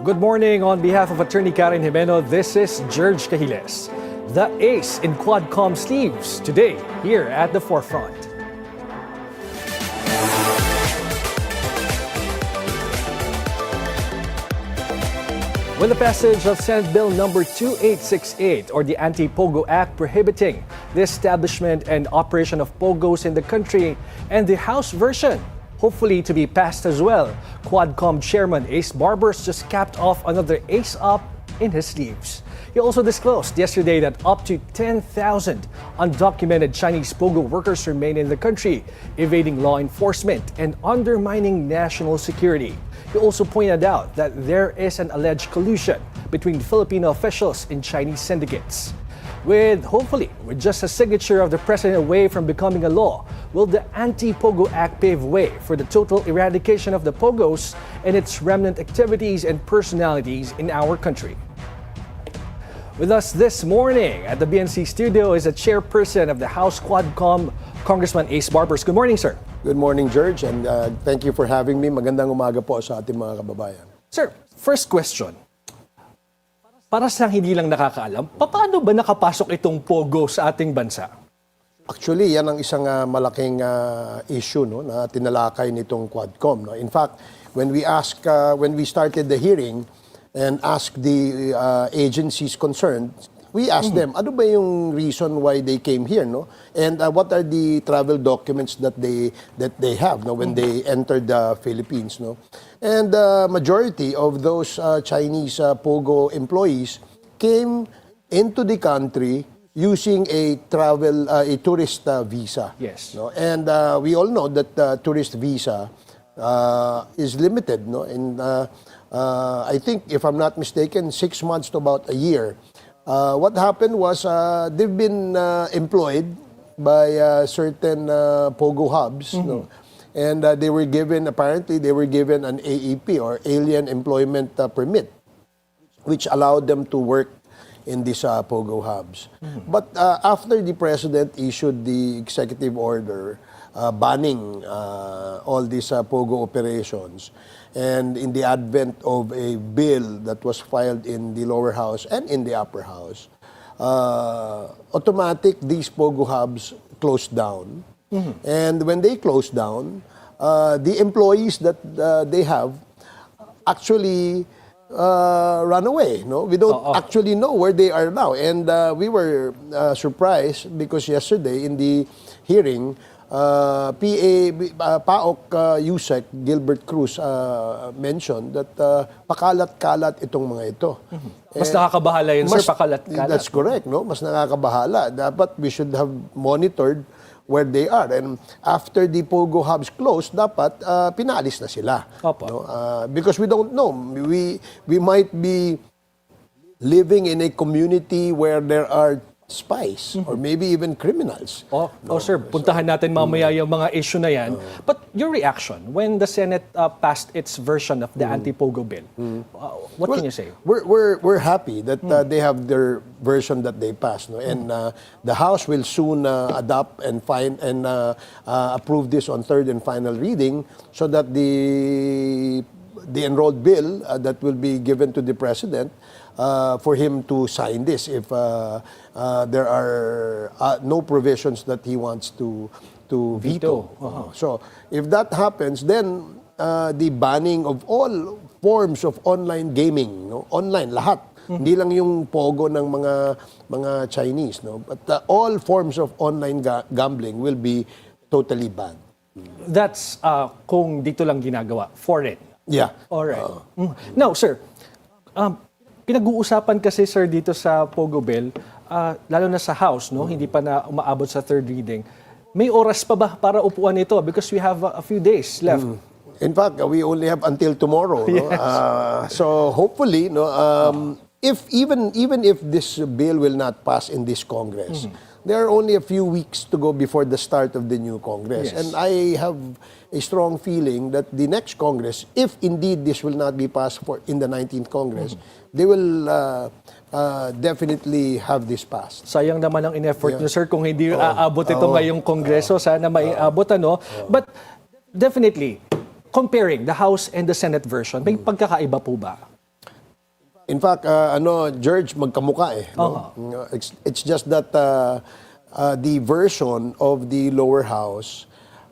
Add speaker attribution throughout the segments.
Speaker 1: Good morning. On behalf of Attorney Karen Jimeno, this is Gerg Cahiles. The ace in Comm sleeves today here at the forefront. With the passage of Senate Bill number 2868, or the Anti-POGO Act prohibiting the establishment and operation of POGOs in the country, and the House version hopefully to be passed as well, Comm Chairman Barbers just capped off another ace up in his sleeves. He also disclosed yesterday that up to 10,000 undocumented Chinese POGO workers remain in the country, evading law enforcement and undermining national security. He also pointed out that there is an alleged collusion between Filipino officials and Chinese syndicates. Hopefully, with just a signature of the president away from becoming a law, will the Anti-POGO Act pave way for the total eradication of the POGOs and its remnant activities and personalities in our country? With us this morning at the BNC studio is a chairperson of the House Comm, Congressman Barbers. Good morning, sir.
Speaker 2: Good morning, Gerg, and thank you for having me. Magandang umaga po sa ating mga kababayan.
Speaker 1: Sir, first question. Para sa hindi lang nakakaalam, paano ba nakapasok itong POGO sa ating bansa?
Speaker 2: Actually, yan ang isang malaking issue, no, na tinalakay nitong Quadcom. No? In fact, when we started the hearing and asked the agencies concerned, we asked them, ano ba yung reason why they came here, no? And what are the travel documents that they have, no, when they entered the Philippines, no? And the majority of those Chinese POGO employees came into the country using a tourist visa.
Speaker 1: Yes.
Speaker 2: No? And we all know that tourist visa is limited, no? And I think, if I'm not mistaken, 6 months to about a year. What happened was they've been employed by certain POGO hubs, no? And apparently they were given an AEP, or Alien Employment Permit, which allowed them to work in these POGO hubs. But after the president issued the executive order banning all these POGO operations, and in the advent of a bill that was filed in the lower house and in the upper house, these POGO hubs closed down. And when they closed down, the employees that they have actually run away. No, we don't actually know where they are now, and we were surprised because yesterday in the hearing, PAOK USEC Gilbert Cruz mentioned that pakalat-kalat itong mga ito.
Speaker 1: Mas nakakabahala yun, sir, pakalat-kalat.
Speaker 2: That's correct, no? Mas nakakabahala. Dapat we should have monitored where they are. And after the POGO hubs closed, dapat pinalis na sila. No? Because we don't know. We might be living in a community where there are spies or maybe even criminals.
Speaker 1: Sir, puntahan natin mamaya yung mga issue na yan. But your reaction when the Senate passed its version of the Anti-POGO bill, what can you say?
Speaker 2: We're happy that they have their version that they passed, no? And the House will soon adopt and approve this on third and final reading, so that the enrolled bill that will be given to the president for him to sign this if there are no provisions that he wants to veto. So if that happens, then the banning of all forms of online gaming, no? Online, lahat. Hindi lang yung POGO ng mga Chinese, no? But all forms of online gambling will be totally banned.
Speaker 1: That's kung dito lang ginagawa, foreign.
Speaker 2: Yeah.
Speaker 1: All right. Now, sir, pinag-uusapan kasi, sir, dito sa POGO bill, lalo na sa House, no, hindi pa na umaabot sa third reading. May oras pa ba para upuan ito? Because we have a few days left.
Speaker 2: In fact, we only have until tomorrow.
Speaker 1: Yes.
Speaker 2: No? So hopefully, no, even if this bill will not pass in this Congress, there are only a few weeks to go before the start of the new Congress.
Speaker 1: Yes.
Speaker 2: And I have a strong feeling that the next Congress, if indeed this will not be passed in the 19th Congress, they will definitely have this passed.
Speaker 1: Sayang naman ang in-effort nyo, sir, kung hindi aabot ito ngayong Kongreso. Sana maiabot, ano? But definitely, comparing the House and the Senate version, may pagkakaiba po ba?
Speaker 2: In fact, Gerg, magkamuka eh. No? It's just that the version of the lower house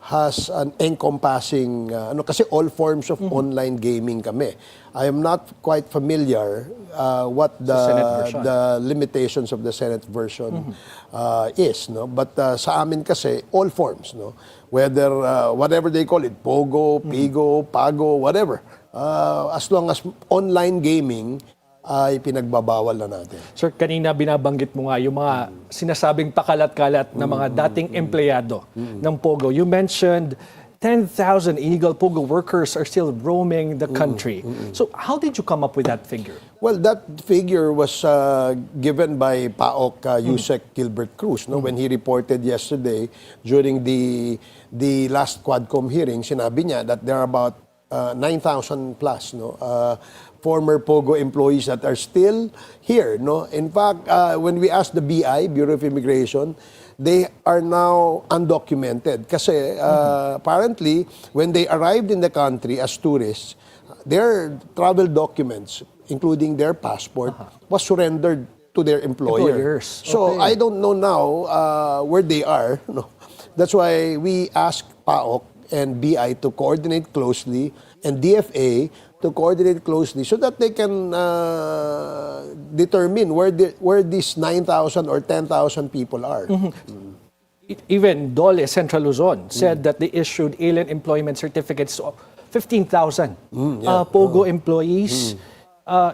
Speaker 2: has an encompassing, kasi all forms of online gaming kami. I am not quite familiar what the limitations of the Senate version is, no? But sa amin kasi all forms, no? Whether whatever they call it, Pogo, Pigo, Pago, whatever. As long as online gaming ay pinagbabawal na natin.
Speaker 1: Sir, kanina binabanggit mo nga yung mga sinasabing pakalat-kalat na mga dating empleyado ng Pogo. You mentioned 10,000 illegal Pogo workers are still roaming the country. So how did you come up with that figure?
Speaker 2: Well, that figure was given by PAOK Yusek Gilbert Cruz, no, when he reported yesterday during the last Quadcom hearing. Sinabi niya that there are about 9,000 plus, no, former Pogo employees that are still here, no. In fact, when we asked the BI, Bureau of Immigration, they are now undocumented kasi apparently when they arrived in the country as tourists, their travel documents, including their passport, was surrendered to their employer. So I don't know now where they are, no. That's why we asked PAOK and BI to coordinate closely, and DFA to coordinate closely so that they can determine where these 9,000 or 10,000 people are.
Speaker 1: Even Dole Central Luzon said that they issued alien employment certificates to 15,000 Pogo employees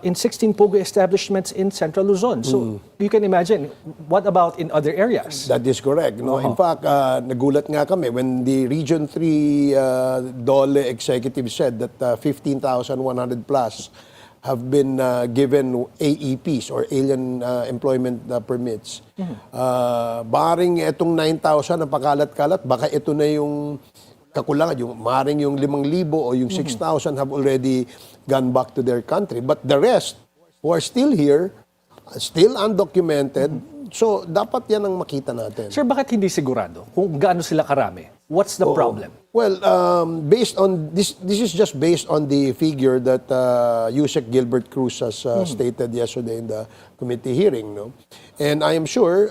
Speaker 1: in 16 Pogo establishments in Central Luzon. So you can imagine, what about in other areas?
Speaker 2: That is correct. No? In fact, nagulat nga kami when the Region 3 Dole executive said that 15,100 plus have been given AEPs or alien employment permits. Baring itong 9,000 na pakalat-kalat, baka ito na yung kakulangan, yung maring yung 5,000 o yung 6,000 have already gone back to their country. But the rest who are still here, still undocumented, so dapat yan ang makita natin.
Speaker 1: Sir, bakit hindi sigurado kung gaano sila karami? What's the problem?
Speaker 2: Well, based on this is just based on the figure that Yusek Gilbert Cruz has stated yesterday in the committee hearing, no? And I am sure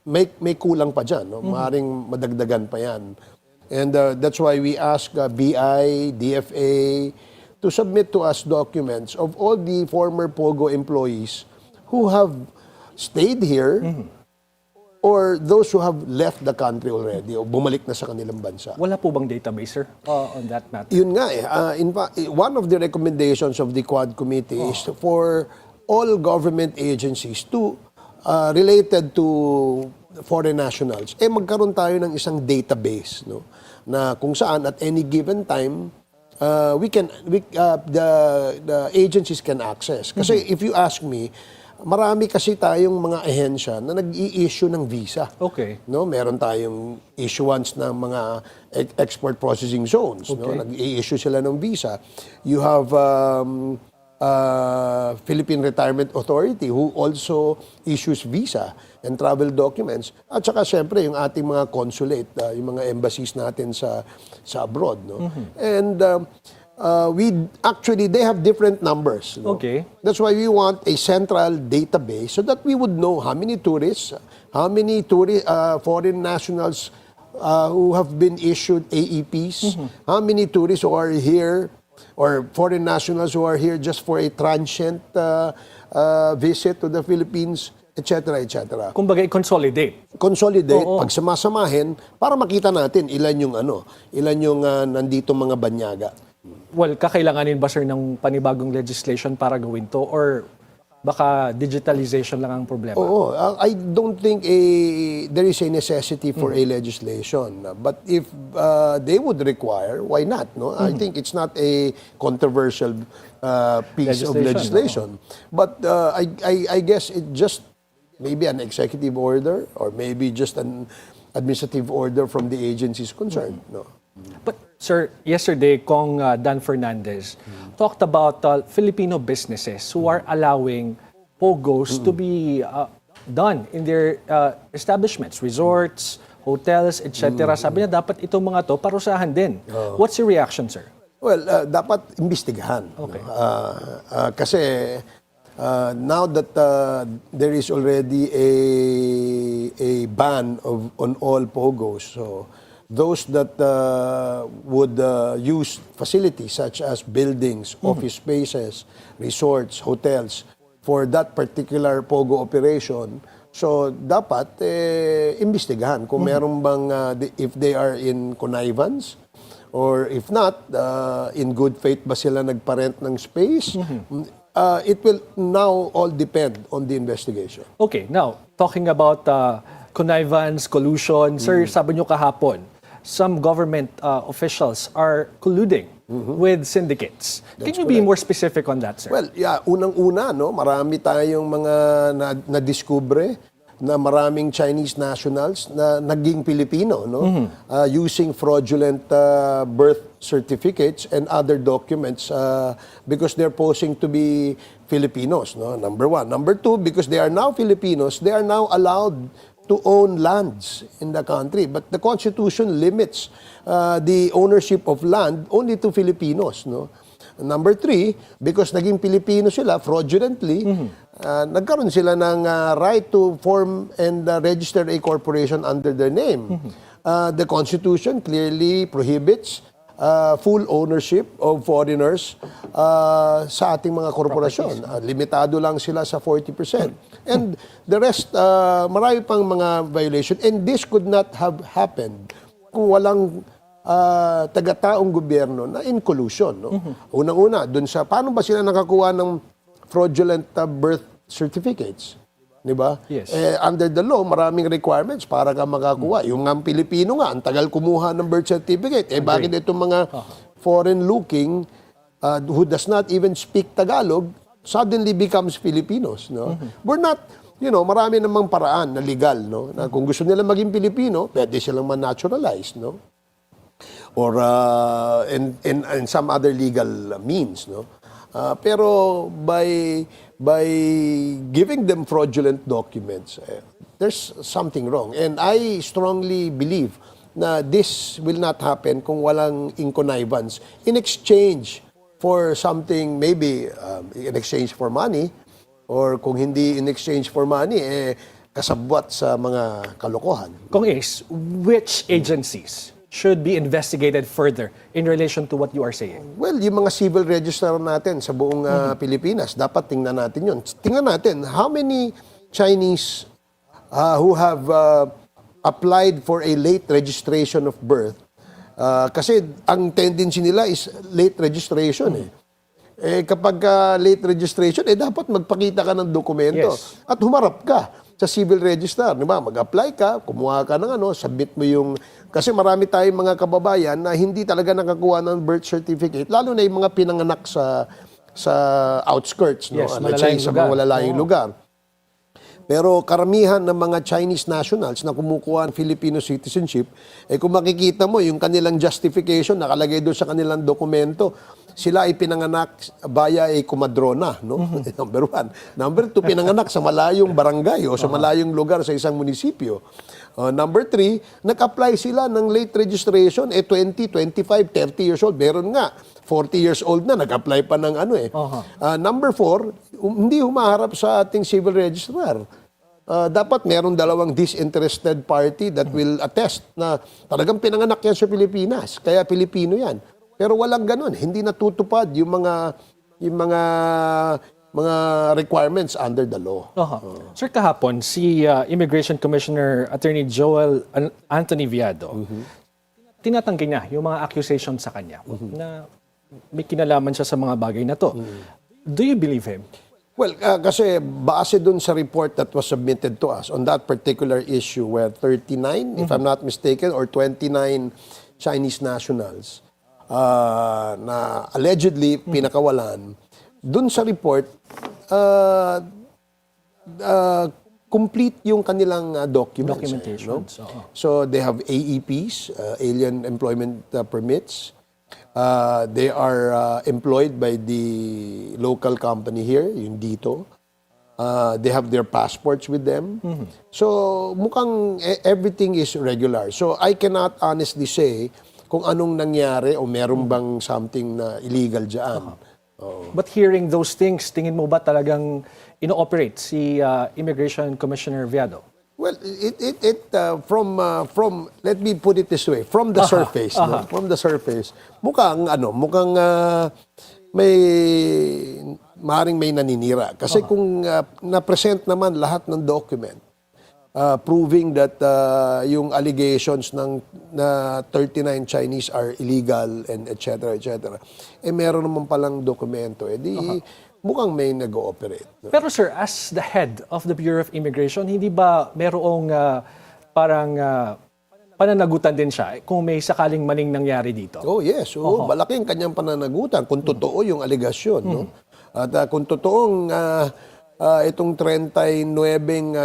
Speaker 2: may kulang pa dyan, no? Maring madagdagan pa yan. And that's why we ask BI, DFA to submit to us documents of all the former Pogo employees who have stayed here or those who have left the country already o bumalik na sa kanilang bansa.
Speaker 1: Wala po bang database, sir, on that matter?
Speaker 2: Yun nga eh. In fact, one of the recommendations of the Quad Committee is for all government agencies to related to foreign nationals, magkaroon tayo ng isang database, no, na kung saan at any given time the agencies can access. Kasi if you ask me, marami kasi tayong mga ahensya na nag-i-issue ng visa.
Speaker 1: Okay.
Speaker 2: No, meron tayong issuance ng mga export processing zones, no, nag-i-issue sila ng visa. You have Philippine Retirement Authority who also issues visa and travel documents. At saka siyempre yung ating mga consulate, yung mga embassies natin sa abroad, no. And they have different numbers, no?
Speaker 1: Okay.
Speaker 2: That's why we want a central database so that we would know how many tourists, foreign nationals who have been issued AEPs, how many tourists who are here or foreign nationals who are here just for a transient visit to the Philippines, etc., etc.
Speaker 1: Kumbaga, i-consolidate.
Speaker 2: Consolidate, pagsamasamahin, para makita natin ilan yung nandito mga banyaga.
Speaker 1: Well, kakailanganin ba, sir, ng panibagong legislation para gawin to? Or baka digitalization lang ang problema?
Speaker 2: Oo. I don't think there is a necessity for a legislation. But if they would require, why not? No? I think it's not a controversial piece of legislation. But I guess it just maybe an executive order or maybe just an administrative order from the agencies concerned. No?
Speaker 1: But, sir, yesterday, Kong Dan Fernandez talked about Filipino businesses who are allowing Pogos to be done in their establishments, resorts, hotels, etc. Sabi niya, dapat itong mga to parusahan din. What's your reaction, sir?
Speaker 2: Well, dapat imbestigahan.
Speaker 1: Okay.
Speaker 2: Kasi now that there is already a ban on all pogos, so those that would use facilities such as buildings, office spaces, resorts, hotels for that particular pogo operation, so dapat imbestigahan kung meron bang if they are in connivance. Or if not, in good faith ba sila nagparent ng space? It will now all depend on the investigation.
Speaker 1: Okay, now, talking about connivance, collusion, sir, sabi nyo kahapon, some government officials are colluding with syndicates. Can you be more specific on that, sir?
Speaker 2: Well, yeah, unang-una, no, marami tayong mga na-discover na maraming Chinese nationals na naging Filipino, no? Using fraudulent birth certificates and other documents because they're posing to be Filipinos, no? Number one. Number two, because they are now Filipinos, they are now allowed to own lands in the country. But the Constitution limits the ownership of land only to Filipinos, no? Number three, because naging Pilipino sila fraudulently, nagkaroon sila ng right to form and register a corporation under their name. The Constitution clearly prohibits full ownership of foreigners sa ating mga korporasyon. Limitado lang sila sa 40%. And the rest, marami pang mga violation. And this could not have happened kung walang taga-taong gobyerno na in collusion. No? Unang-una, dun sa, paano ba sila nakakuha ng fraudulent birth certificates? Di ba?
Speaker 1: Yes.
Speaker 2: Under the law, maraming requirements para ka makakuha. Yung nga Pilipino nga, ang tagal kumuha ng birth certificate. Bakit itong mga foreign-looking who does not even speak Tagalog suddenly becomes Filipinos? No? We're not, marami namang paraan na legal. No? Na kung gusto nila maging Pilipino, pwede silang man-naturalize. No? Or in some other legal means, no? Pero by giving them fraudulent documents, there's something wrong. And I strongly believe na this will not happen kung walang connivance in exchange for something, maybe in exchange for money, or kung hindi in exchange for money, kasabwat sa mga kalokohan.
Speaker 1: Kung Ace, which agencies should be investigated further in relation to what you are saying?
Speaker 2: Well, yung mga civil register natin sa buong Pilipinas, dapat tingnan natin yun. Tingnan natin, how many Chinese who have applied for a late registration of birth? Kasi ang tendency nila is late registration. Kapag late registration, dapat magpakita ka ng dokumento.
Speaker 1: Yes.
Speaker 2: At humarap ka sa civil register. Diba? Mag-apply ka, kumuha ka ng submit mo yung... Kasi marami tayong mga kababayan na hindi talaga nakakuha ng birth certificate, lalo na yung mga pinanganak sa outskirts, no?
Speaker 1: Yes,
Speaker 2: Let's say, sa mga malalayong lugar. Pero karamihan ng mga Chinese nationals na kumukuha ng Filipino citizenship, kung makikita mo, yung kanilang justification, nakalagay doon sa kanilang dokumento, sila ay pinanganak via a kumadrona, no? Number one. Number two, pinanganak sa malayong barangay o sa malayong lugar sa isang munisipyo. Number three, nag-apply sila ng late registration, 20, 25, 30 years old. Meron nga, 40 years old na, nag-apply pa ng Number four, hindi humaharap sa ating civil registrar. Dapat meron dalawang disinterested party that will attest na talagang pinanganak yan sa Pilipinas, kaya Pilipino yan. Pero walang ganun, hindi natutupad yung mga requirements under the law.
Speaker 1: Sir, kahapon, si Immigration Commissioner Attorney Joel Anthony Viado, tinatanggi niya yung mga accusations sa kanya na may kinalaman siya sa mga bagay na to. Do you believe him?
Speaker 2: Well, kasi base dun sa report that was submitted to us on that particular issue where 39, if I'm not mistaken, or 29 Chinese nationals na allegedly pinakawalan, dun sa report, complete yung kanilang documentations. So they have AEPs, Alien Employment Permits. They are employed by the local company here, yung dito. They have their passports with them. So mukhang everything is regular. So I cannot honestly say kung anong nangyari o meron bang something na illegal dyan.
Speaker 1: But hearing those things, tingin mo ba talagang ino-operate si Immigration Commissioner Viado?
Speaker 2: Well, from let me put it this way, from the surface, no? From the surface, mukhang maaaring may naninira. Kasi kung na-present naman lahat ng document proving that yung allegations ng 39 Chinese are illegal and etc. Meron naman palang dokumento, di mukhang may nag-ooperate. No?
Speaker 1: Pero sir, as the head of the Bureau of Immigration, hindi ba merong parang pananagutan din siya kung may sakaling maling nangyari dito?
Speaker 2: Oh yes, malaking kanyang pananagutan kung totoo yung aligasyon. No? At kung totoong itong 39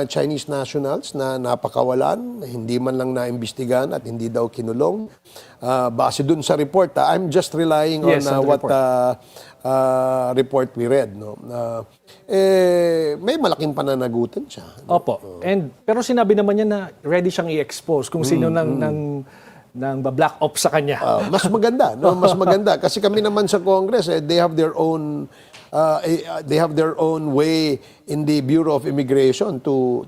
Speaker 2: Chinese nationals na napakawalan, hindi man lang naimbestigahan at hindi daw kinulong, base dun sa report, I'm just relying on what report we read. No? May malaking pananagutan siya. No?
Speaker 1: Opo. Pero sinabi naman niya na ready siyang i-expose kung sino nang black ops sa kanya.
Speaker 2: Mas maganda, no? Mas maganda kasi kami naman sa Congress, they have their own way in the Bureau of Immigration to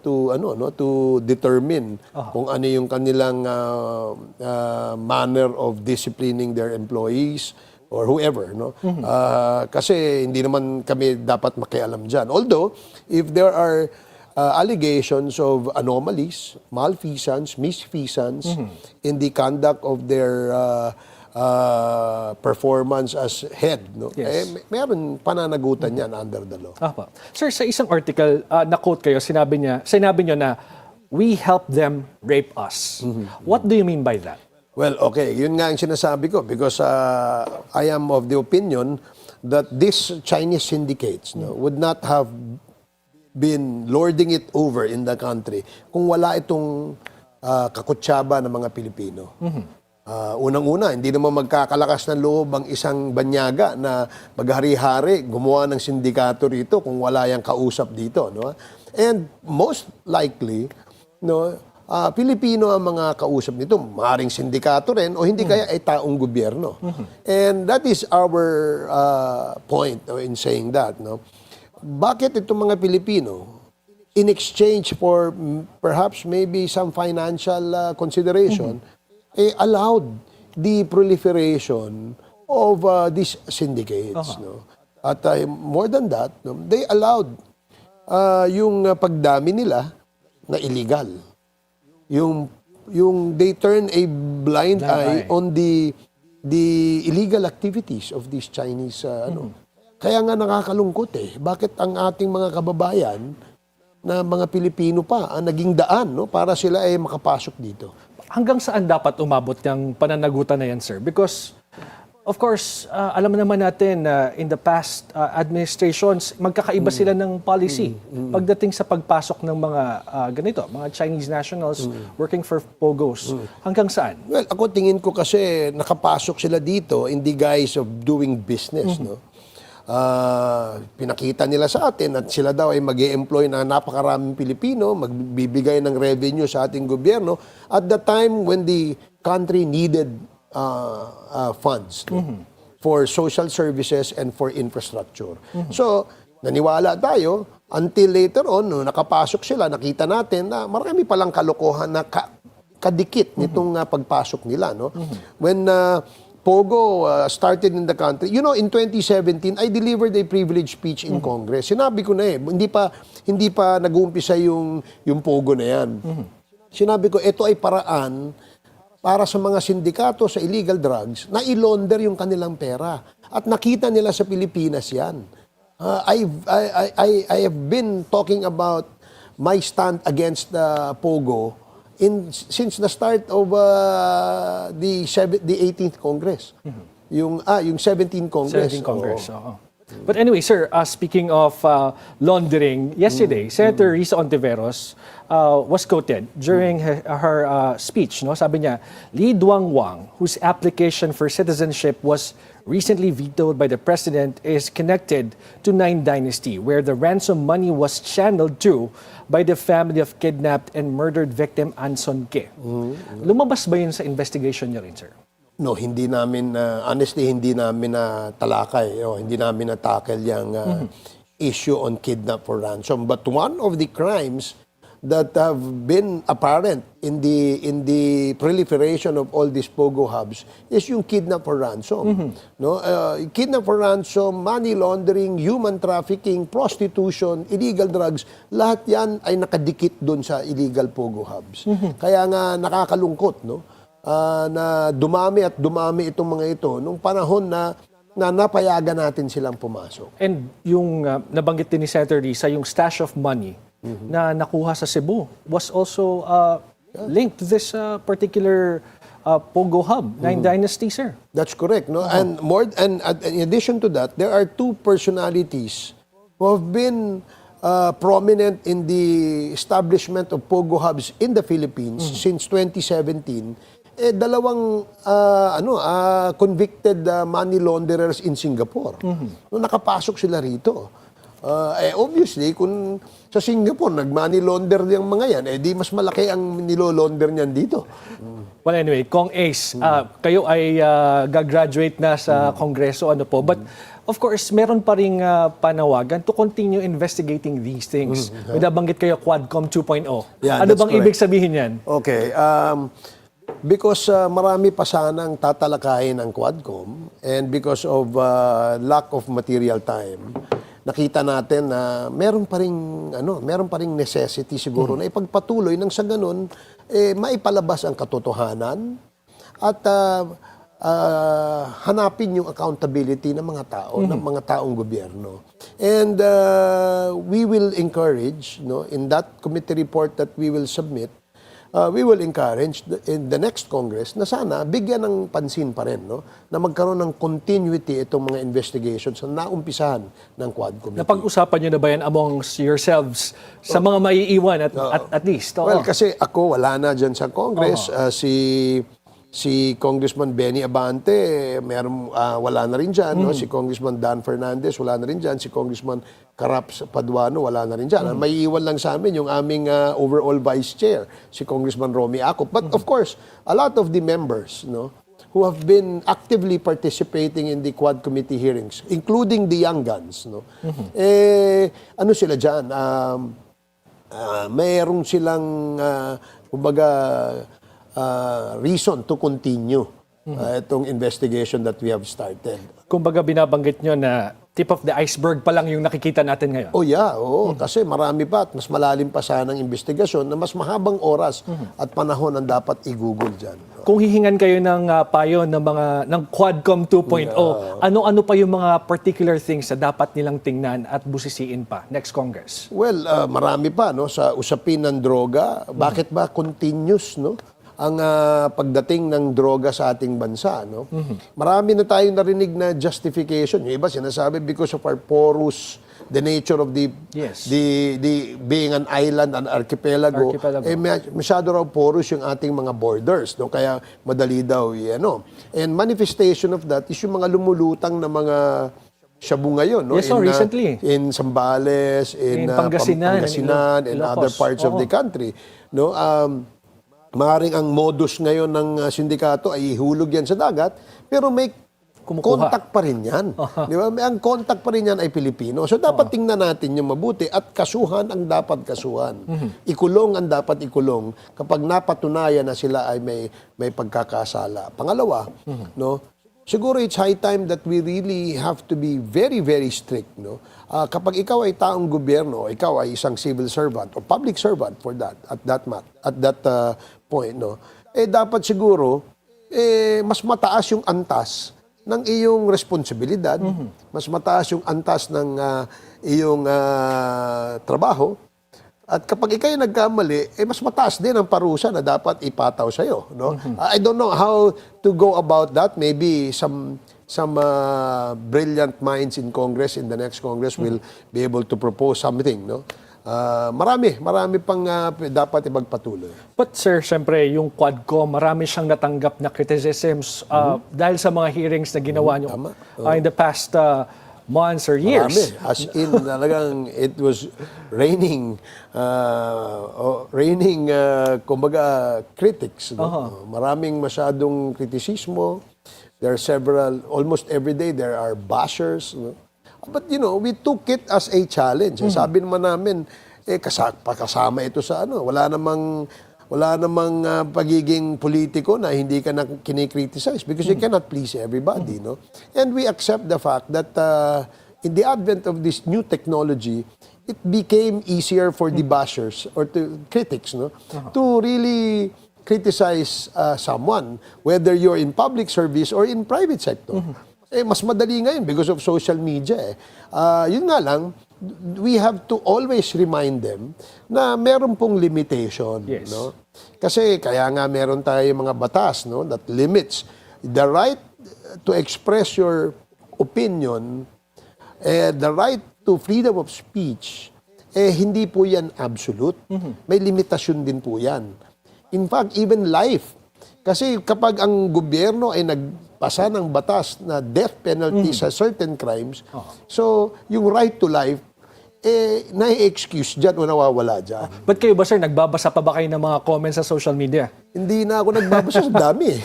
Speaker 2: determine kung ano yung kanilang manner of disciplining their employees or whoever, no? Kasi hindi naman kami dapat makialam dyan. Although, if there are allegations of anomalies, malfeasance, misfeasance in the conduct of their performance as head, no?
Speaker 1: Yes.
Speaker 2: Meron pananagutan yan under the law.
Speaker 1: Sir, sa isang article, na-quote kayo, sinabi niyo na, we help them rape us. What do you mean by that?
Speaker 2: Well, okay, yun nga ang sinasabi ko because I am of the opinion that these Chinese syndicates would not have been lording it over in the country kung wala itong kakutsaba ng mga Pilipino. Unang-una, hindi naman magkakalakas ng loob ang isang banyaga na maghari-hari, gumawa ng sindikato rito kung wala yung kausap dito. No? And most likely, no, Pilipino ang mga kausap nito, maaaring sindikato rin o hindi kaya ay taong gobyerno. And that is our point in saying that. No? Bakit itong mga Pilipino, in exchange for perhaps maybe some financial consideration, allowed the proliferation of these syndicates. No? At more than that, no, they allowed yung pagdami nila na illegal. Yung they turn a blind eye on the illegal activities of these Chinese Kaya nga nakakalungkot bakit ang ating mga kababayan na mga Pilipino pa ang naging daan para sila ay makapasok dito.
Speaker 1: Hanggang saan dapat umabot yung pananagutan na yan, sir? Because, of course, alam naman natin na in the past administrations, magkakaiba sila ng policy pagdating sa pagpasok ng mga mga Chinese nationals working for Pogos. Hanggang saan?
Speaker 2: Well, ako tingin ko kasi nakapasok sila dito in the guise of doing business. No? Pinakita nila sa atin at sila daw ay mag-e-employ na napakaraming Pilipino, magbibigay ng revenue sa ating gobyerno at the time when the country needed funds for social services and for infrastructure. So, naniwala tayo until later on, no, nakapasok sila, nakita natin na marami palang kalokohan na kadikit nitong pagpasok nila. No? When Pogo started in the country. You know, in 2017, I delivered a privilege speech in Congress. Sinabi ko na hindi pa nag-uumpisa yung Pogo na yan. Sinabi ko, ito ay paraan para sa mga sindikato sa illegal drugs na i-launder yung kanilang pera. At nakita nila sa Pilipinas yan. I have been talking about my stand against Pogo since the start of the 18th Congress. Yung 17th Congress.
Speaker 1: 17th Congress. But anyway, sir, speaking of laundering, yesterday, Senator Risa Ontiveros was quoted during her speech. No? Sabi niya, Li Duangwang, whose application for citizenship was recently vetoed by the president, is connected to Nine Dynasty, where the ransom money was channeled to by the family of kidnapped and murdered victim Anson Ke. Lumabas ba yun sa investigation niyo rin, sir?
Speaker 2: No, hindi namin, honestly, hindi namin na talakay, hindi namin na tackle yung issue on kidnap for ransom. But one of the crimes that have been apparent in the proliferation of all these Pogo hubs is yung kidnap for ransom. No, kidnap for ransom, money laundering, human trafficking, prostitution, illegal drugs, lahat yan ay nakadikit doon sa illegal Pogo hubs. Kaya nga nakakalungkot, no? Na dumami at dumami itong mga ito nung panahon na napayagan natin silang pumasok.
Speaker 1: And yung nabanggit din ni Senator Risa, yung stash of money na nakuha sa Cebu was also linked to this particular Pogo hub, Nine Dynasty, sir.
Speaker 2: That's correct, no? And in addition to that, there are two personalities who have been prominent in the establishment of Pogo hubs in the Philippines since 2017. Dalawang convicted money launderers in Singapore. No, nakapasok sila rito. Obviously, kung sa Singapore, nag-money launder yung mga yan, di mas malaki ang nilo-launder niyan dito.
Speaker 1: Well, anyway, Kong Ace, kayo ay gagraduate na sa Kongreso, ano po. But, of course, meron pa ring panawagan to continue investigating these things. May nabanggit kayo, Quadcom 2.0.
Speaker 2: Yeah,
Speaker 1: ano bang
Speaker 2: correct.
Speaker 1: ibig sabihin yan?
Speaker 2: Okay. Because marami pa sanang tatalakayin ang Quadcom and because of lack of material time, nakita natin na meron pa ring necessity siguro na ipagpatuloy nang sa ganun maipalabas ang katotohanan at hanapin yung accountability ng mga tao, ng mga taong gobyerno. And we will encourage, no, in that committee report that we will submit, we will encourage in the next Congress na sana bigyan ng pansin pa rin, no, na magkaroon ng continuity itong mga investigations na naumpisahan ng Quad Committee.
Speaker 1: Napag-usapan nyo na ba yan amongst yourselves sa mga maiiwan at least?
Speaker 2: Well, kasi ako wala na dyan sa Congress. Si Congressman Benny Abante, wala na rin dyan. No? Si Congressman Dan Fernandez, wala na rin dyan. Si Congressman Caraps Paduano, wala na rin dyan. May iwan lang sa amin yung aming overall vice chair, si Congressman Romy Acop. But of course, a lot of the members, no, who have been actively participating in the Quad Committee hearings, including the young guns, no, ano sila dyan? Mayroong silang, kumbaga, reason to continue itong investigation that we have started.
Speaker 1: Kumbaga binabanggit nyo na tip of the iceberg pa lang yung nakikita natin ngayon.
Speaker 2: Oh yeah, oo. Kasi marami pa at mas malalim pa sanang investigasyon na mas mahabang oras at panahon ang dapat i-google dyan.
Speaker 1: Kung hihingan kayo ng payo ng Quadcom 2.0, ano-ano pa yung mga particular things na dapat nilang tingnan at busisiin pa next Congress?
Speaker 2: Well, marami pa, no, sa usapin ng droga. Bakit ba continuous, no, ang pagdating ng droga sa ating bansa, no? Marami na tayong narinig na justification. Yung iba sinasabi because of our porous, the nature of the being an island, an archipelago. Masyado raw porous yung ating mga borders, no? Kaya madali daw, And manifestation of that is yung mga lumulutang na mga shabu ngayon, no?
Speaker 1: Yes, recently.
Speaker 2: In Zambales, in Pangasinan, and other parts of the country, no? Maaaring ang modus ngayon ng sindikato ay ihulog yan sa dagat, pero may contact pa rin yan. Di ba? Ang contact pa rin yan ay Pilipino. So dapat tingnan natin yung mabuti at kasuhan ang dapat kasuhan. Ikulong ang dapat ikulong kapag napatunayan na sila ay may pagkakasala. Pangalawa, no? Siguro it's high time that we really have to be very, very strict, no? Kapag ikaw ay taong gobyerno, ikaw ay isang civil servant or public servant for that, at that point, no? Dapat siguro, mas mataas yung antas ng iyong responsibilidad, mas mataas yung antas ng iyong trabaho. At kapag ikay nagkamali, mas mataas din ang parusa na dapat ipataw sa'yo, no? I don't know how to go about that. Maybe some brilliant minds in Congress, in the next Congress, will be able to propose something, no? Marami pang dapat ipagpatuloy.
Speaker 1: But sir, syempre, yung Quadcom, marami siyang natanggap na criticisms dahil sa mga hearings na ginawa nyo in the past months or
Speaker 2: Marami.
Speaker 1: years.
Speaker 2: As in, talagang it was raining, kumbaga, critics. No? Maraming masyadong kritisismo. There are several, almost every day, there are bashers. No? But, we took it as a challenge. Sabi naman namin, kasama ito sa ano. Wala namang pagiging politiko na hindi ka na kinikriticize because you cannot please everybody, no? And we accept the fact that in the advent of this new technology, it became easier for the bashers or to critics, no, to really criticize someone, whether you're in public service or in private sector. Mas madali ngayon because of social media. Yun nga lang, we have to always remind them na meron pong limitation.
Speaker 1: Yes.
Speaker 2: No? Kasi kaya nga meron tayo mga batas, no, that limits the right to express your opinion, the right to freedom of speech, hindi po yan absolute. May limitasyon din po yan. In fact, even life. Kasi kapag ang gobyerno ay nagpasa ng batas na death penalty sa certain crimes, so yung right to life, nai-excuse dyan o nawawala dyan.
Speaker 1: But kayo ba, sir, nagbabasa pa ba kayo ng mga comments sa social media?
Speaker 2: Hindi na ako nagbabasa, sa dami.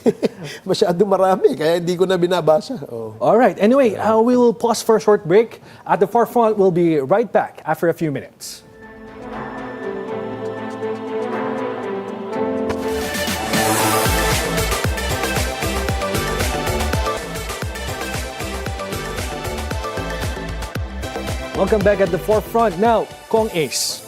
Speaker 2: Masyado marami, kaya hindi ko na binabasa.
Speaker 1: Alright, anyway, we will pause for a short break. At the forefront, we'll be right back after a few minutes. Welcome back at the forefront. Now, Kong Ace,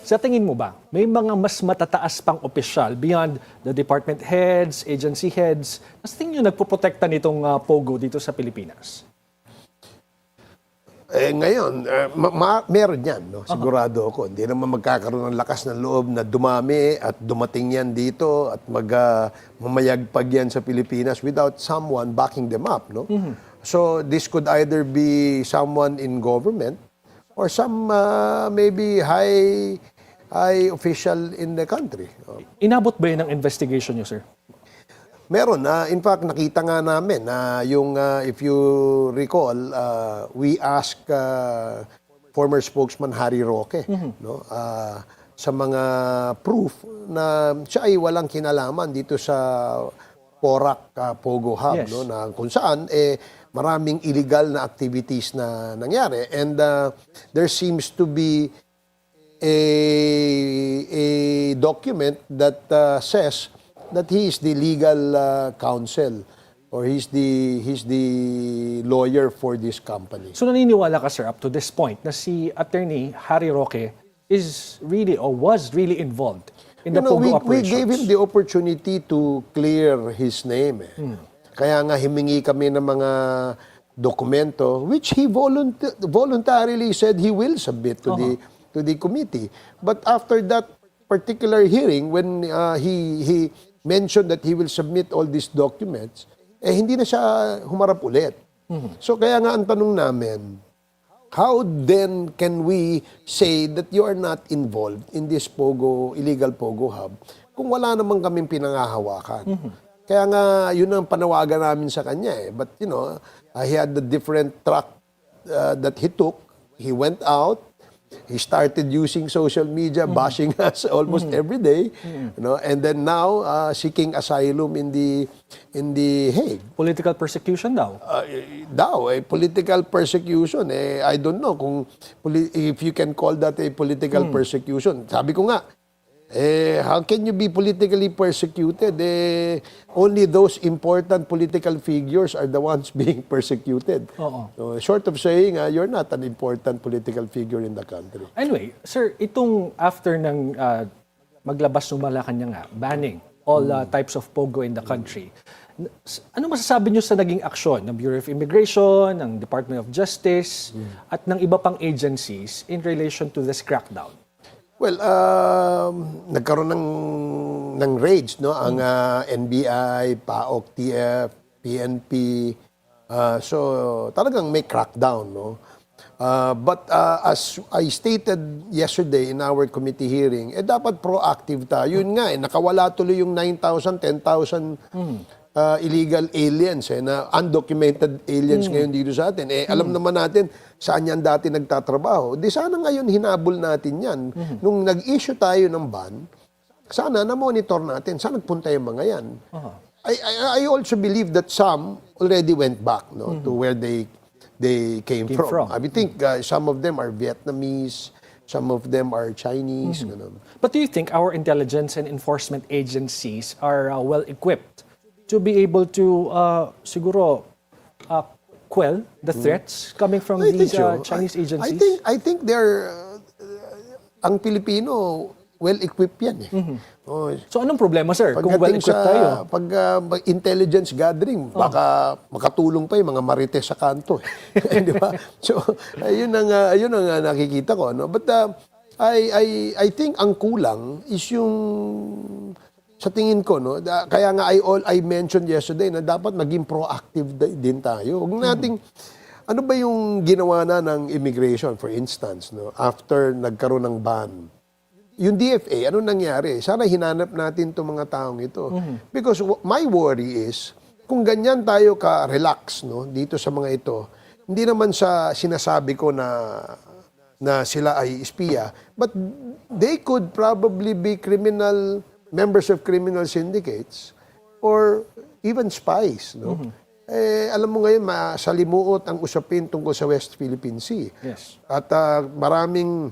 Speaker 1: sa tingin mo ba, may mga mas matataas pang opisyal beyond the department heads, agency heads, na sa tingin nyo nagpoprotekta nitong POGO dito sa Pilipinas?
Speaker 2: Ngayon, meron yan, no? Sigurado ako. Hindi naman magkakaroon ng lakas ng loob na dumami at dumating yan dito at mamayagpag yan sa Pilipinas without someone backing them up, no? So, this could either be someone in government or some maybe high official in the country.
Speaker 1: Inabot ba yun ng investigation nyo, sir?
Speaker 2: Meron. In fact, nakita nga namin na yung, if you recall, we asked former spokesman Harry Roque no, sa mga proof na siya ay walang kinalaman dito sa Porac Pogo Hub,
Speaker 1: Yes.
Speaker 2: no, na kung saan maraming illegal na activities na nangyari. And there seems to be a document that says that he is the legal counsel or he's the lawyer for this company.
Speaker 1: So naniniwala ka, sir, up to this point na si Attorney Harry Roque is really or was really involved in the POGO
Speaker 2: we
Speaker 1: operations?
Speaker 2: gave him the opportunity to clear his name. Kaya nga himingi kami ng mga dokumento which he voluntarily said he will submit to the committee. But after that particular hearing, when he mentioned that he will submit all these documents, hindi na siya humarap ulit. So kaya nga ang tanong namin, how then can we say that you are not involved in this illegal Pogo Hub kung wala naman kaming pinangahawakan? Kaya nga, yun ang panawagan namin sa kanya. But, he had the different track that he took. He went out. He started using social media, bashing us almost every day. And then now, seeking asylum in the Hague.
Speaker 1: Political persecution daw.
Speaker 2: Political persecution. I don't know if you can call that a political persecution. Sabi ko nga, how can you be politically persecuted? Only those important political figures are the ones being persecuted. So, short of saying, you're not an important political figure in the country.
Speaker 1: Anyway, sir, itong after ng maglabas ng Malacanang nga, banning all types of POGO in the country, ano masasabi nyo sa naging aksyon ng Bureau of Immigration, ng Department of Justice, at ng iba pang agencies in relation to this crackdown?
Speaker 2: Well, nagkaroon ng raids, no? Ang NBI, PAOK, TF, PNP. So, talagang may crackdown, no? But as I stated yesterday in our committee hearing, dapat proactive tayo. Yun nga, nakawala tuloy yung 9,000, 10,000 illegal aliens, na undocumented aliens ngayon dito sa atin. Alam naman natin saan yan dati nagtatrabaho. Di sana ngayon hinabol natin yan. Nung nag-issue tayo ng ban, sana na-monitor natin saan nagpunta yung mga yan. I also believe that some already went back to where they came from. I think some of them are Vietnamese, some of them are Chinese.
Speaker 1: But do you think our intelligence and enforcement agencies are well equipped to be able to siguro quell the threats coming from these Chinese agencies?
Speaker 2: I think they're ang Pilipino well-equipped yan
Speaker 1: So anong problema, sir, kung well-equipped tayo?
Speaker 2: Pag intelligence gathering, baka makatulong pa yung mga marites sa kanto. Di ba? So, ayun ang nakikita ko. But I think ang kulang is yung, sa tingin ko, kaya nga I mentioned yesterday na dapat maging proactive din tayo. Huwag nating, ano ba yung ginawa na ng immigration, for instance, after nagkaroon ng ban? Yung DFA, ano nangyari? Sana hinanap natin itong mga taong ito. Because my worry is, kung ganyan tayo ka-relax dito sa mga ito, hindi naman sa sinasabi ko na sila ay espiya, but they could probably be members of criminal syndicates or even spies. Alam mo ngayon, masalimuot ang usapin tungkol sa West Philippine Sea.
Speaker 1: Yes.
Speaker 2: At maraming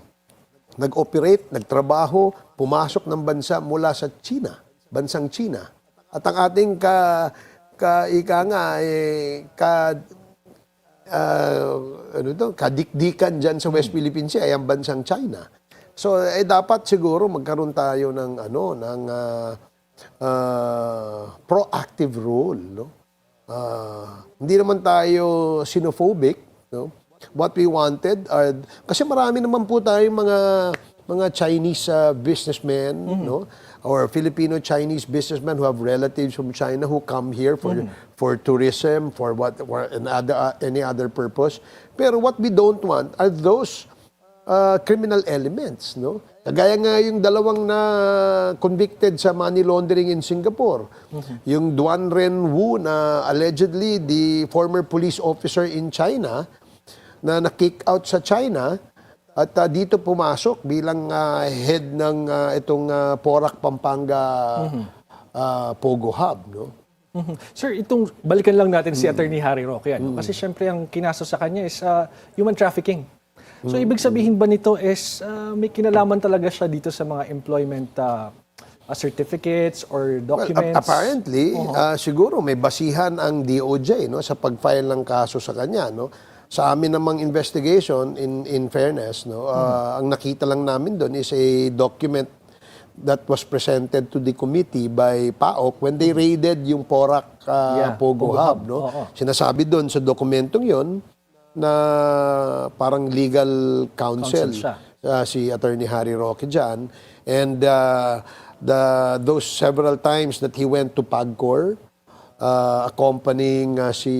Speaker 2: nag-operate, nagtrabaho, pumasok ng bansa mula sa China, bansang China. At ang ating kadikdikan dyan sa West Philippine Sea ay ang bansang China. So, dapat siguro magkaroon tayo ng proactive role. Hindi naman tayo xenophobic, What we wanted are, kasi marami naman po tayong mga Chinese businessmen, or Filipino-Chinese businessmen who have relatives from China who come here for tourism, for any other purpose. Pero what we don't want are those criminal elements, Kagaya nga yung dalawang na convicted sa money laundering in Singapore. Yung Duan Ren Wu na allegedly the former police officer in China na na-kick out sa China at dito pumasok bilang head ng itong Porac, Pampanga Pogo Hub.
Speaker 1: Sir, balikan lang natin si Atty. Harry Roque. Kasi syempre ang kinaso sa kanya is human trafficking. So ibig sabihin ba nito is may kinalaman talaga siya dito sa mga employment certificates or documents?
Speaker 2: Well, apparently, siguro may basihan ang DOJ sa pag-file ng kaso sa kanya. Sa amin namang investigation, in fairness, ang nakita lang namin doon is a document that was presented to the committee by PAOK when they raided yung Porac Pogo Hub. Sinasabi doon sa dokumentong yon na parang legal counsel si Atty. Harry Roque dyan. And those several times that he went to PAGCOR, accompanying si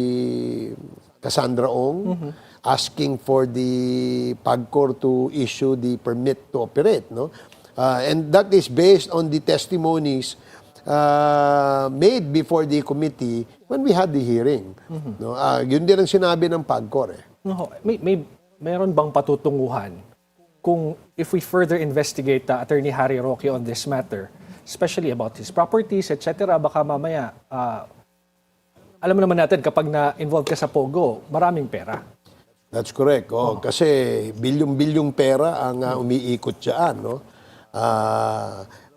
Speaker 2: Cassandra Ong, asking for the PAGCOR to issue the permit to operate. And that is based on the testimonies made before the committee when we had the hearing. Yun din ang sinabi ng PAGCOR.
Speaker 1: Mayroon bang patutunguhan kung if we further investigate Atty. Harry Roque on this matter, especially about his properties, etc., baka mamaya alam naman natin, kapag na-involved ka sa Pogo, maraming pera.
Speaker 2: That's correct. Kasi bilyong-bilyong pera ang umiikot dyan.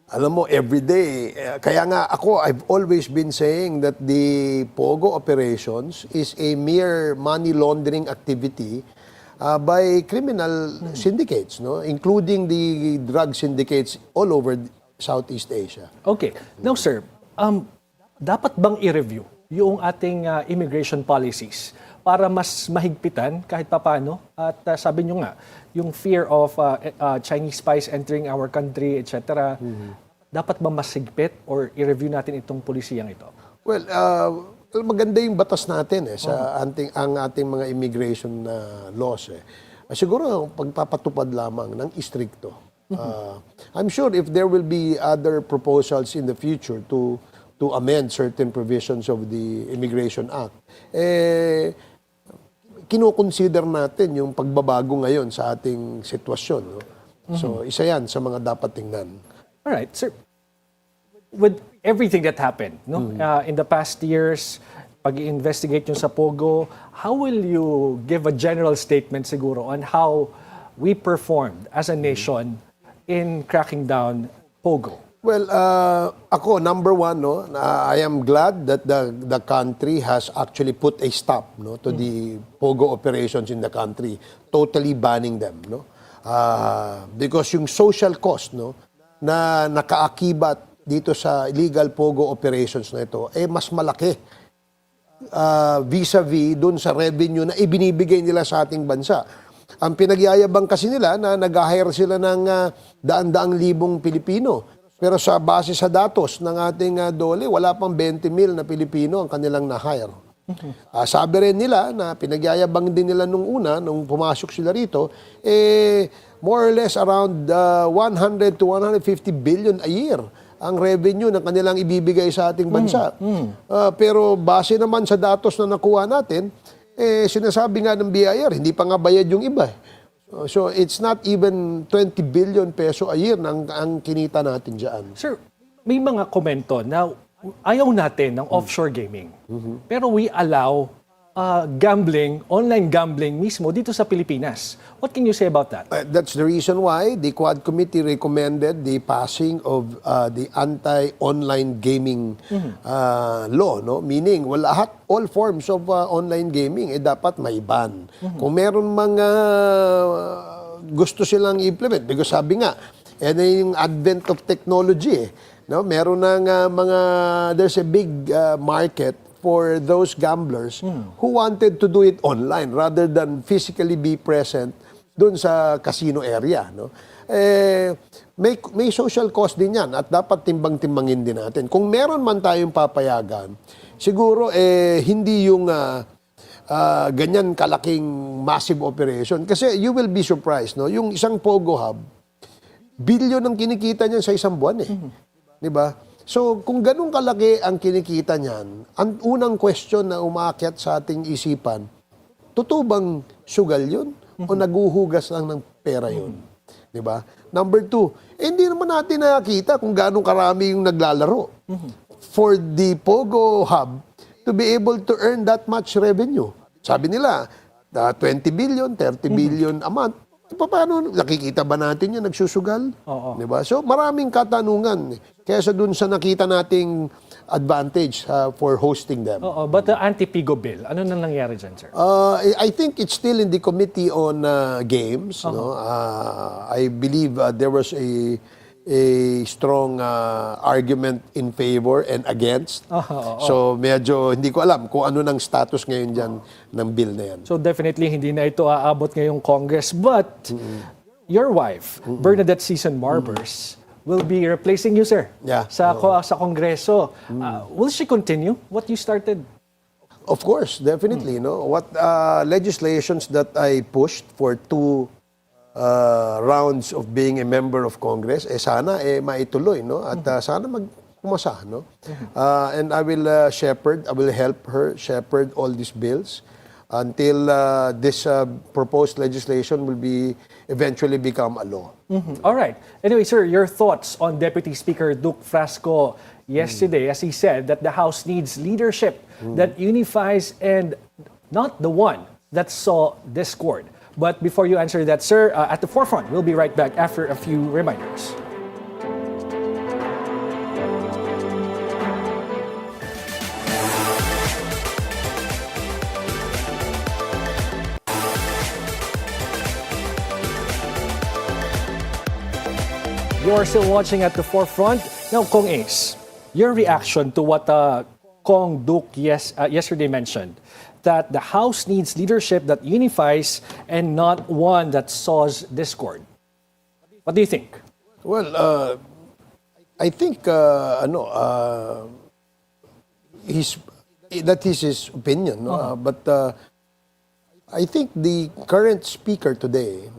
Speaker 2: Alam mo, everyday, kaya nga ako, I've always been saying that the Pogo operations is a mere money laundering activity by criminal syndicates, including the drug syndicates all over Southeast Asia.
Speaker 1: Okay. Now, sir, dapat bang i-review yung ating immigration policies para mas mahigpitan kahit papano? At sabi nyo nga, yung fear of Chinese spies entering our country, etc., dapat ba mas higpit or i-review natin itong polisiyang ito?
Speaker 2: Well, maganda yung batas natin sa ang ating mga immigration laws. Siguro, pagpapatupad lamang ng istrikto. I'm sure if there will be other proposals in the future to to amend certain provisions of the Immigration Act, kinoconsider natin yung pagbabago ngayon sa ating sitwasyon. No? So, isa yan sa mga dapat tingnan.
Speaker 1: All right, sir. With everything that happened, no, in the past years, pag-investigate nyo sa Pogo, how will you give a general statement siguro on how we performed as a nation in cracking down Pogo?
Speaker 2: Well, ako, number one, no, I am glad that the country has actually put a stop, no, to the Pogo operations in the country, totally banning them. No? Because yung social cost, no, na nakaakibat dito sa illegal Pogo operations na ito, mas malaki vis-a-vis dun sa revenue na ibinibigay nila sa ating bansa. Ang pinagyayabang kasi nila na nag-hire sila ng daan-daang libong Pilipino. Pero sa base sa datos ng ating DOLE, wala pang 20,000 na Pilipino ang kanilang na-hire. Sabi rin nila na pinagyayabang din nila nung una, nung pumasok sila rito, more or less around 100 to 150 billion a year ang revenue na kanilang ibibigay sa ating bansa. Pero base naman sa datos na nakuha natin, sinasabi nga ng BIR, hindi pa nga bayad yung iba. So it's not even 20 billion peso a year ang kinita natin dyan.
Speaker 1: Sir, may mga komento na ayaw natin ng offshore gaming. Pero we allow gambling, online gambling mismo dito sa Pilipinas. What can you say about that?
Speaker 2: That's the reason why the Quad Committee recommended the passing of the anti-online gaming law, no? Meaning, all forms of online gaming dapat may ban. Kung meron mga gusto silang implement, because sabi nga, yung advent of technology, no? Meron ng there's a big market for those gamblers who wanted to do it online rather than physically be present doon sa casino area. No? May social cost din yan at dapat timbang-timbangin din natin. Kung meron man tayong papayagan, siguro hindi yung ganyan kalaking massive operation. Kasi you will be surprised. No? Yung isang Pogo Hub, bilyon ang kinikita niyan sa isang buwan. Di ba? So, kung ganun kalaki ang kinikita niyan, ang unang question na umakyat sa ating isipan, totoo bang sugal yun? O naguhugas lang ng pera yun? Diba? Number two, hindi naman natin nakakita kung ganun karami yung naglalaro. For the Pogo Hub to be able to earn that much revenue. Sabi nila, 20 billion, 30 billion a month. Paano, nakikita ba natin yan, nagsusugal? Diba? So, maraming katanungan. Kesa dun sa nakita nating advantage for hosting them.
Speaker 1: But the Anti-POGO bill, ano nang nangyari dyan, sir?
Speaker 2: I think it's still in the Committee on Games. No? I believe there was a strong argument in favor and against. So medyo hindi ko alam kung ano nang status ngayon dyan ng bill na yan.
Speaker 1: So definitely hindi na ito aabot ngayong Congress. But your wife, Bernadette Season Barbers, will be replacing you, sir, sa Kongreso. Will she continue what you started?
Speaker 2: Of course, definitely. No? What legislations that I pushed for 2 rounds of being a member of Congress, sana maituloy, no? At sana magpumasa, no? And I will I will help her shepherd all these bills until this proposed legislation will eventually become a law.
Speaker 1: All right. Anyway, sir, your thoughts on Deputy Speaker Duke Frasco yesterday, as he said that the House needs leadership that unifies and not the one that saw discord. But before you answer that, sir, at the forefront, we'll be right back after a few reminders. You're still watching at the forefront. Now, Kong Ace, your reaction to what Kong Duke yesterday mentioned, that the House needs leadership that unifies and not one that sows discord. What do you think?
Speaker 2: Well, I think that is his opinion. No? But I think the current speaker today,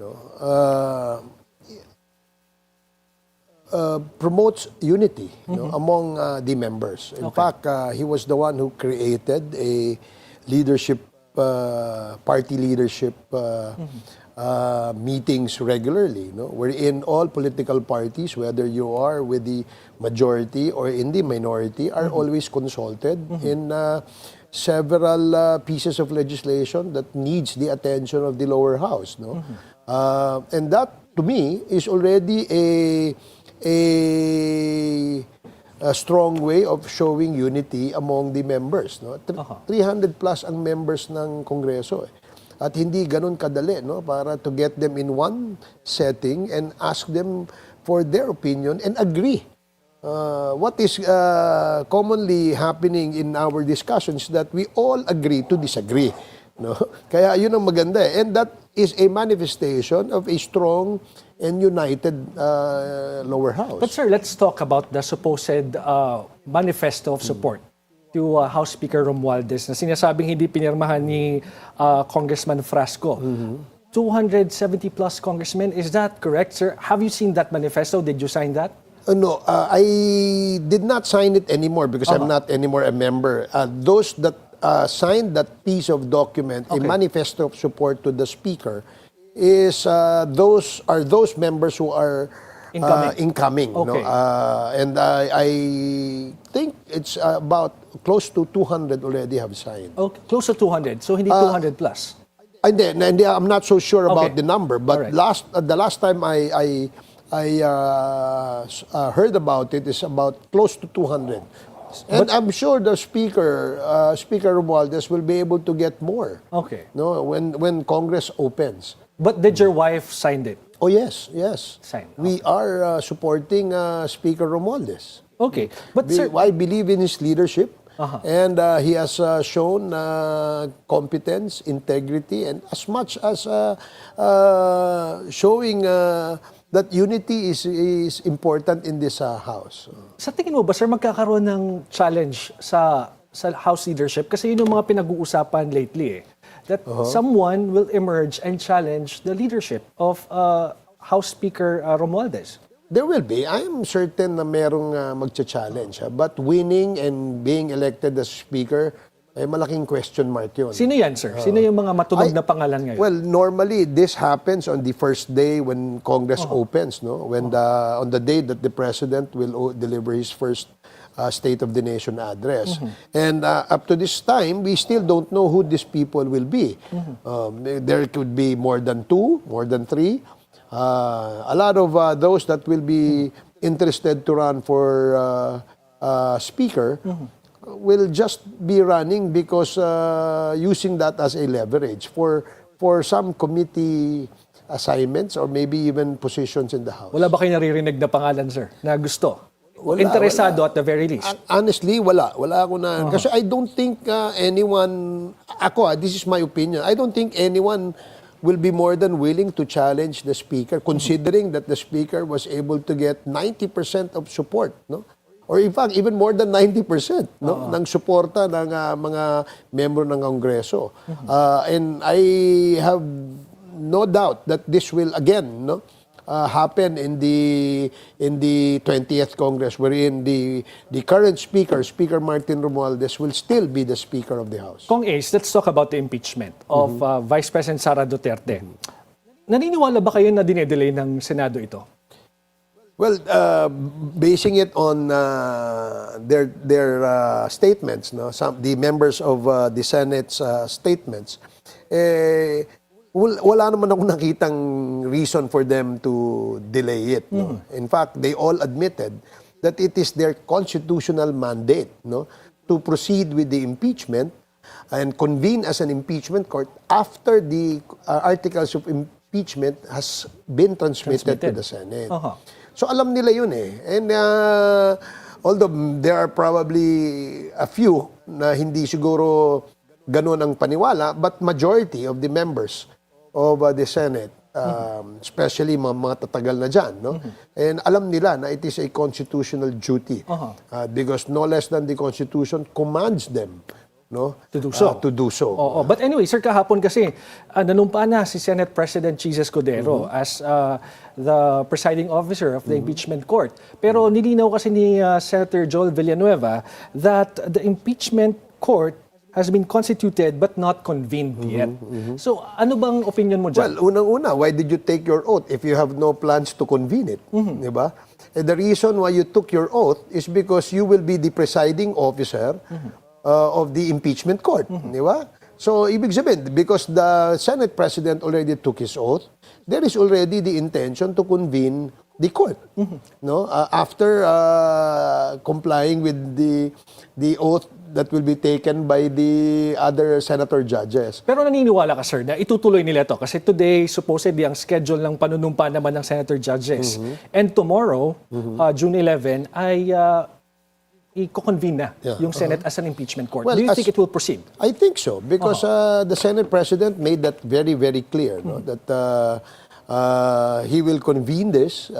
Speaker 2: promotes unity among the members. In fact, he was the one who created a leadership, party leadership meetings regularly, wherein all political parties, whether you are with the majority or in the minority, are always consulted in several pieces of legislation that needs the attention of the lower house. And that, to me, is already a strong way of showing unity among the members. 300 plus ang members ng Kongreso. At hindi ganun kadali para to get them in one setting and ask them for their opinion and agree. What is commonly happening in our discussions that we all agree to disagree. Kaya yun ang maganda. And that is a manifestation of a strong and united lower house.
Speaker 1: But sir, let's talk about the supposed manifesto of support to House Speaker Romualdez na sinasabing hindi pinirmahan ni Congressman Frasco. 270 plus congressmen, is that correct, sir? Have you seen that manifesto? Did you sign that?
Speaker 2: No, I did not sign it anymore because I'm not anymore a member. Those that signed that piece of document, a manifesto of support to the Speaker, is those members who are incoming.
Speaker 1: Okay.
Speaker 2: And I think it's about close to 200 already have signed.
Speaker 1: Okay, close to 200. So hindi 200 plus.
Speaker 2: Hindi, I'm not so sure about the number, but
Speaker 1: right.
Speaker 2: the last time I heard about it is about close to 200. And I'm sure the Speaker Romualdez will be able to get more.
Speaker 1: Okay.
Speaker 2: When Congress opens.
Speaker 1: But did your wife sign it?
Speaker 2: Oh yes.
Speaker 1: Sign.
Speaker 2: We are supporting Speaker Romualdez.
Speaker 1: Okay. But sir,
Speaker 2: I believe in his leadership. And he has shown competence, integrity, and as much as showing that unity is important in this house.
Speaker 1: sa tingin mo ba, sir, magkakaroon ng challenge sa House leadership? Kasi yun yung mga pinag-uusapan lately that someone will emerge and challenge the leadership of House Speaker Romualdez.
Speaker 2: There will be. I am certain na merong magcha-challenge. But winning and being elected as Speaker, ay malaking question mark yun.
Speaker 1: Sino yan, sir? Sino yung mga matunog na pangalan ngayon?
Speaker 2: Well, normally, this happens on the first day when Congress opens, When on the day that the President will deliver his first State of the Nation address. And up to this time, we still don't know who these people will be. There could be more than 2, more than 3. A lot of those that will be interested to run for Speaker will just be running because using that as a leverage for some committee assignments or maybe even positions in the House.
Speaker 1: Wala ba kayo naririnig na pangalan, sir, na gusto? Interesado at the very least?
Speaker 2: Honestly, wala. Wala ako na. Kasi I don't think anyone, this is my opinion, I don't think anyone will be more than willing to challenge the Speaker, considering that the Speaker was able to get 90% of support, Or in fact, even more than 90%, ng suporta ng mga membro ng Kongreso. And I have no doubt that this will again, happen in the 20th Congress, wherein the current Speaker, Speaker Martin Romualdez, will still be the Speaker of the House.
Speaker 1: Kong Ace, let's talk about the impeachment of Vice President Sara Duterte. Naniniwala ba kayo na dinedelay ng Senado ito?
Speaker 2: Well, basing it on their statements, the members of the Senate's statements, wala naman ako nakitang reason for them to delay it. In fact, they all admitted that it is their constitutional mandate to proceed with the impeachment and convene as an impeachment court after the articles of impeachment has been transmitted to the Senate. So alam nila yun And although there are probably a few na hindi siguro ganun ang paniwala, but majority of the members of the Senate, especially mga tatagal na dyan, and alam nila na it is a constitutional duty because no less than the Constitution commands them
Speaker 1: to do so.
Speaker 2: To do so.
Speaker 1: Oo. But anyway, sir, kahapon kasi nanumpa na si Senate President Jesus Escudero as the presiding officer of the impeachment court. Pero nilinaw kasi ni Senator Joel Villanueva that the impeachment court has been constituted but not convened yet. So ano bang opinion mo dyan?
Speaker 2: Well, unang-una, why did you take your oath if you have no plans to convene it? Di ba? The reason why you took your oath is because you will be the presiding officer of the impeachment court. Di ba? So, ibig sabihin, because the Senate President already took his oath, there is already the intention to convene the court. No? After complying with the oath that will be taken by the other senator judges.
Speaker 1: Pero naniniwala ka, sir, na itutuloy nila to kasi today, supposedly, ang schedule ng panunumpa naman ng senator judges. And tomorrow, June 11, ay i-convene na yung Senate as an impeachment court.
Speaker 2: Well,
Speaker 1: do you think it will proceed?
Speaker 2: I think so, because the Senate President made that very, very clear, no? That he will convene this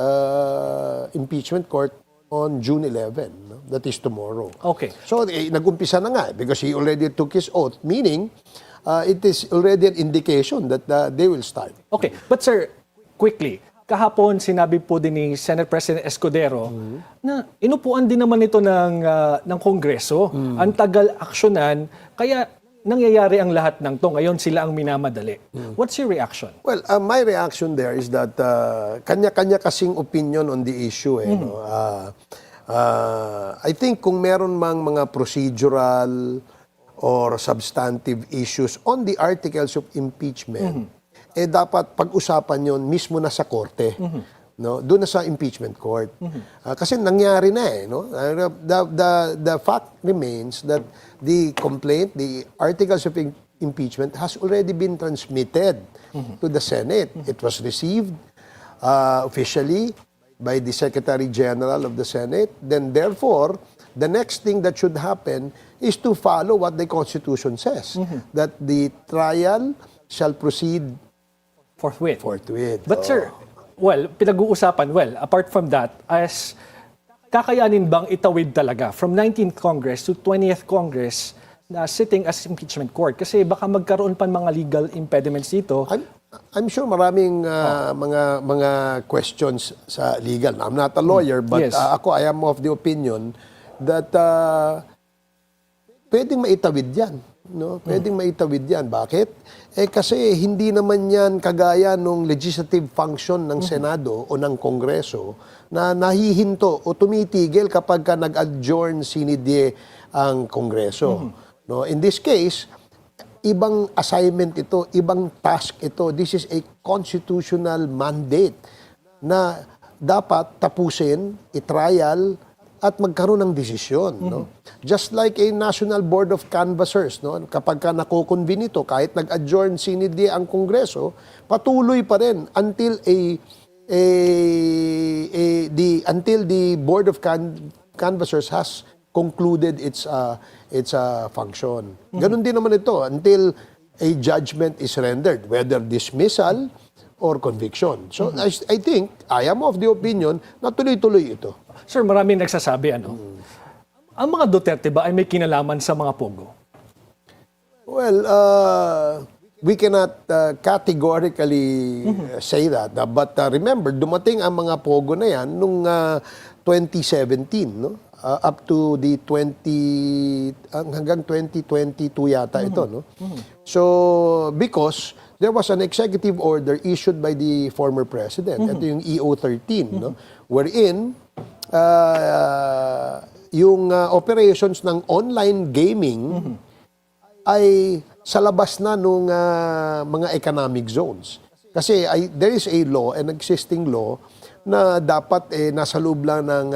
Speaker 2: impeachment court on June 11. No? That is tomorrow.
Speaker 1: Okay.
Speaker 2: So, nag-umpisa na nga because he already took his oath, meaning it is already an indication that they will start.
Speaker 1: Okay. But sir, quickly, kahapon sinabi po din ni Senate President Escudero na inupuan din naman ito ng Kongreso. Ang tagal aksyonan, kaya nangyayari ang lahat ng to. Ngayon sila ang minamadali. What's your reaction?
Speaker 2: Well, my reaction there is that kanya-kanya kasing opinion on the issue. No? I think kung meron mang mga procedural or substantive issues on the articles of impeachment, dapat pag-usapan yon mismo na sa korte. No? Doon na sa impeachment court. Kasi nangyari na no? The fact remains that the complaint, the articles of impeachment has already been transmitted to the Senate. It was received officially by the Secretary General of the Senate. Then therefore, the next thing that should happen is to follow what the Constitution says, that the trial shall proceed
Speaker 1: Forthwith.
Speaker 2: Oh.
Speaker 1: But sir, well, pinag-uusapan, apart from that, as kakayanin bang itawid talaga from 19th Congress to 20th Congress na sitting as impeachment court? Kasi baka magkaroon pa mga legal impediments dito.
Speaker 2: I'm sure maraming mga questions sa legal. I'm not a lawyer, but
Speaker 1: Yes.
Speaker 2: ako, I am of the opinion that pwedeng maitawid yan. No? Pwedeng maitawid yan. Bakit? Kasi hindi naman yan kagaya ng legislative function ng Senado o ng Kongreso na nahihinto o tumitigil kapag ka nag-adjourn sine die ang Kongreso. No? In this case, ibang assignment ito, ibang task ito. This is a constitutional mandate na dapat tapusin, i-trial, at magkaroon ng desisyon. No? Just like a National Board of Canvassers, no? Kapag ka nako-convene ito, kahit nag-adjourn sine die ang Kongreso, patuloy pa rin until until the Board of Canvassers has concluded its function. Ganon din naman ito until a judgment is rendered, whether dismissal or conviction. So I think, I am of the opinion na tuloy-tuloy ito.
Speaker 1: Sir, maraming nagsasabi, ang mga Duterte ba ay may kinalaman sa mga Pogo?
Speaker 2: Well, we cannot categorically say that. But remember, dumating ang mga Pogo na yan nung 2017, no? Up to the hanggang 2022 yata ito, no? So, because there was an executive order issued by the former president, ito yung EO13, no? Wherein yung operations ng online gaming ay sa labas na nung mga economic zones. Kasi there is a law, an existing law, na dapat nasa loob lang ng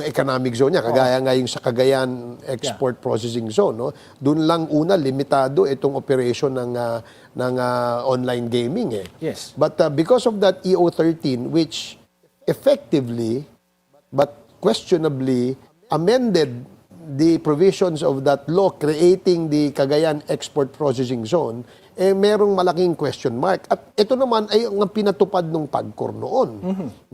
Speaker 2: economic zone niya. Kagaya nga yung sa Cagayan Export Processing Zone. No? Doon lang una, limitado itong operation ng online gaming.
Speaker 1: Yes.
Speaker 2: But because of that EO13, which effectively, but questionably, amended the provisions of that law creating the Cagayan Export Processing Zone, merong malaking question mark. At ito naman ay ang pinatupad ng PAGCOR noon.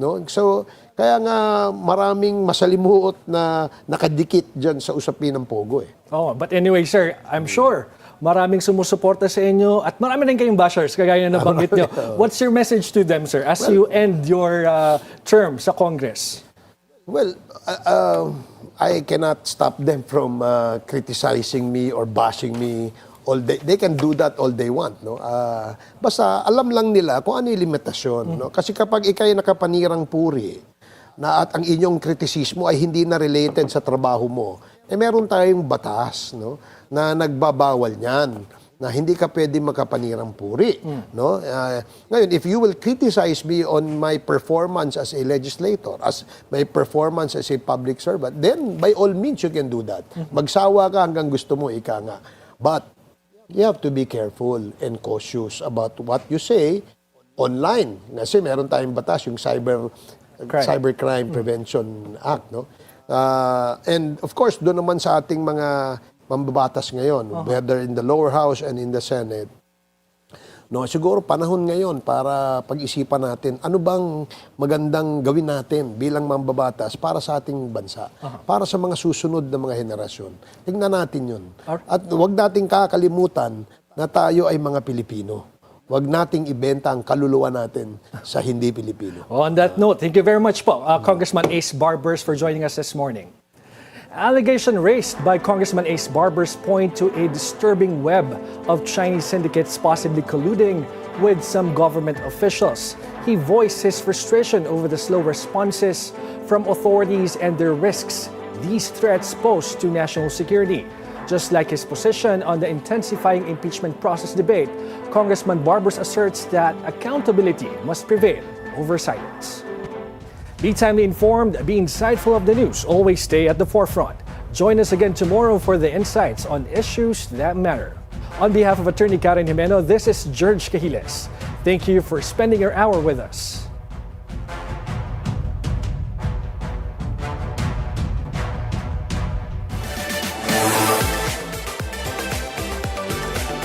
Speaker 2: No? So, kaya nga maraming masalimuot na nakadikit dyan sa usapin ng Pogo.
Speaker 1: Oh, but anyway, sir, I'm sure maraming sumusuporta sa inyo at marami rin kayong bashers, kagaya na nabanggit nyo. What's your message to them, sir, as you end your term sa Congress?
Speaker 2: Well, I cannot stop them from criticizing me or bashing me all day. They can do that all they want, no? Basta alam lang nila kung ano yung limitasyon, no? Kasi kapag ikay nakapanirang puri na at ang inyong kritisismo ay hindi na related sa trabaho mo, meron tayong batas, no, na nagbabawal niyan, na hindi ka pwede makapanirang puri, no? Ngayon, if you will criticize me on my performance as a legislator, as my performance as a public servant, then by all means you can do that. Magsawa ka hanggang gusto mo, ika nga. But you have to be careful and cautious about what you say online. Kasi meron tayong batas, yung Cybercrime Prevention Act, no? And of course, doon naman sa ating mga mambabatas ngayon, whether in the lower house and in the Senate, no, siguro panahon ngayon para pag-isipan natin ano bang magandang gawin natin bilang mambabatas para sa ating bansa, para sa mga susunod na mga henerasyon. Tingnan natin yun. At huwag nating kakalimutan na tayo ay mga Pilipino. Huwag nating ibenta ang kaluluwa natin sa hindi Pilipino.
Speaker 1: On that note, thank you very much po, Congressman Ace Barbers, for joining us this morning. Allegation raised by Congressman Ace Barbers point to a disturbing web of Chinese syndicates possibly colluding with some government officials. He voiced his frustration over the slow responses from authorities and their risks these threats pose to national security. Just like his position on the intensifying impeachment process debate, Congressman Barbers asserts that accountability must prevail over silence. Be timely informed, be insightful of the news, always stay at the forefront. Join us again tomorrow for the insights on issues that matter. On behalf of Attorney Karen Jimeno, this is Gerg Cahiles. Thank you for spending your hour with us.